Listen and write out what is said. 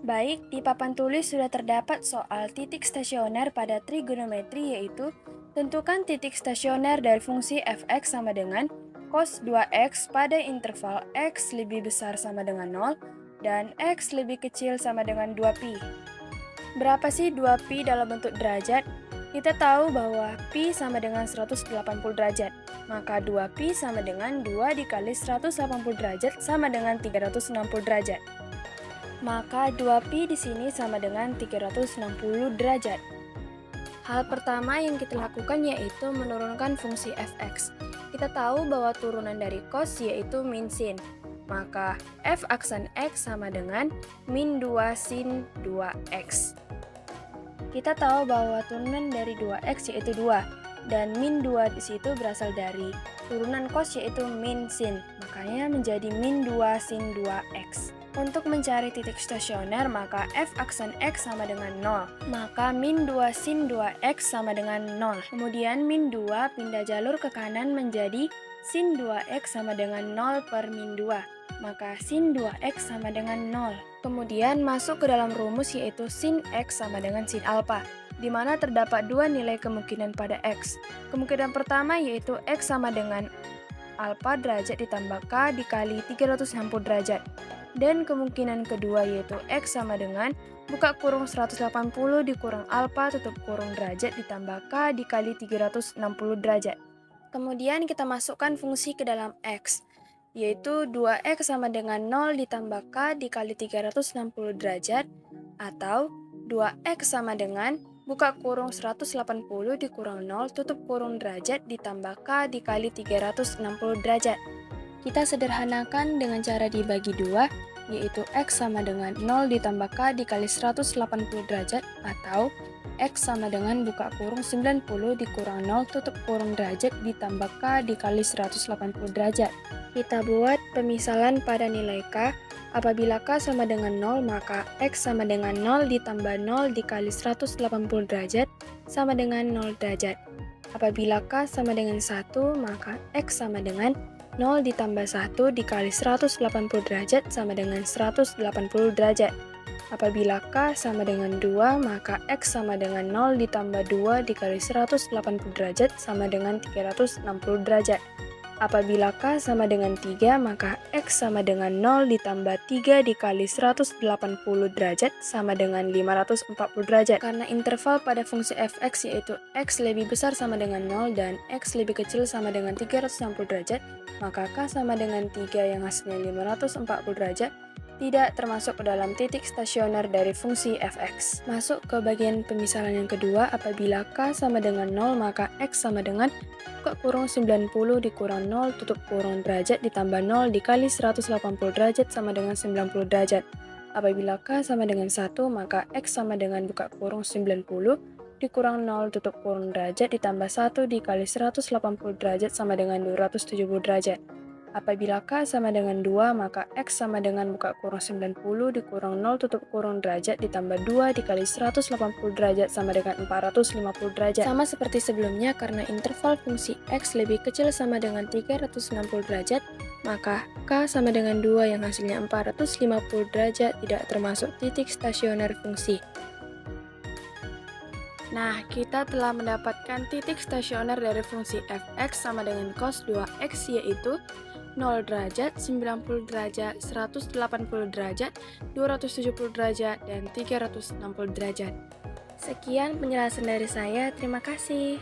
Baik, di papan tulis sudah terdapat soal titik stasioner pada trigonometri, yaitu tentukan titik stasioner dari fungsi f(x) sama dengan cos 2x pada interval x lebih besar sama dengan 0 dan x lebih kecil sama dengan 2pi. Berapa sih 2pi dalam bentuk derajat? Kita tahu bahwa pi sama dengan 180 derajat, maka 2pi sama dengan 2 dikali 180 derajat sama dengan 360 derajat. Maka 2pi di sini sama dengan 360 derajat. Hal pertama yang kita lakukan yaitu menurunkan fungsi f(x). Kita tahu bahwa turunan dari cos yaitu min sin. Maka f aksen x sama dengan min 2 sin 2x. Kita tahu bahwa turunan dari 2x yaitu 2, dan min 2 di situ berasal dari turunan cos yaitu min sin, makanya menjadi min 2 sin 2x. Untuk mencari titik stasioner, maka f aksen x sama dengan 0, maka min 2 sin 2x sama dengan 0. Kemudian min 2 pindah jalur ke kanan menjadi sin 2x sama dengan 0 per min 2, maka sin 2x sama dengan 0. Kemudian masuk ke dalam rumus yaitu sin x sama dengan sin alpha, di mana terdapat dua nilai kemungkinan pada x. Kemungkinan pertama yaitu x sama dengan alpha derajat ditambah k dikali 360 derajat. Dan kemungkinan kedua yaitu x sama dengan buka kurung 180 dikurang alpha tutup kurung derajat ditambah k dikali 360 derajat. Kemudian kita masukkan fungsi ke dalam x, yaitu 2x sama dengan 0 ditambah k dikali 360 derajat, atau 2x sama dengan buka kurung 180 dikurang 0 tutup kurung derajat ditambah k dikali 360 derajat. Kita sederhanakan dengan cara dibagi 2, yaitu x sama dengan 0 ditambah k dikali 180 derajat, atau x sama dengan buka kurung 90 dikurang 0 tutup kurung derajat ditambah k dikali 180 derajat. Kita buat pemisalan pada nilai k. Apabila k sama dengan 0, maka x sama dengan 0 ditambah 0 dikali 180 derajat sama dengan 0 derajat. Apabila k sama dengan 1, maka x sama dengan 0 ditambah 1 dikali 180 derajat sama dengan 180 derajat. Apabila k sama dengan 2, maka x sama dengan 0 ditambah 2 dikali 180 derajat sama dengan 360 derajat. Apabila k sama dengan 3, maka x sama dengan 0 ditambah 3 dikali 180 derajat sama dengan 540 derajat. Karena interval pada fungsi f(x) yaitu x lebih besar sama dengan 0 dan x lebih kecil sama dengan 360 derajat, maka k sama dengan 3 yang hasilnya 540 derajat tidak termasuk ke dalam titik stasioner dari fungsi f(x). Masuk ke bagian pemisalan yang kedua, apabila k sama dengan 0, maka x sama dengan buka kurung 90 dikurang 0 tutup kurung derajat ditambah 0 dikali 180 derajat sama dengan 90 derajat. Apabila k sama dengan 1, maka x sama dengan buka kurung 90 dikurang 0 tutup kurung derajat ditambah 1 dikali 180 derajat sama dengan 270 derajat. Apabila k sama dengan 2, maka x sama dengan buka kurung 90 dikurang 0 tutup kurung derajat ditambah 2 dikali 180 derajat sama dengan 450 derajat. Sama seperti sebelumnya, karena interval fungsi x lebih kecil sama dengan 360 derajat, maka k sama dengan 2 yang hasilnya 450 derajat tidak termasuk titik stasioner fungsi. Nah, kita telah mendapatkan titik stasioner dari fungsi f(x) sama dengan cos 2x, yaitu 0 derajat, 90 derajat, 180 derajat, 270 derajat, dan 360 derajat. Sekian penjelasan dari saya, terima kasih.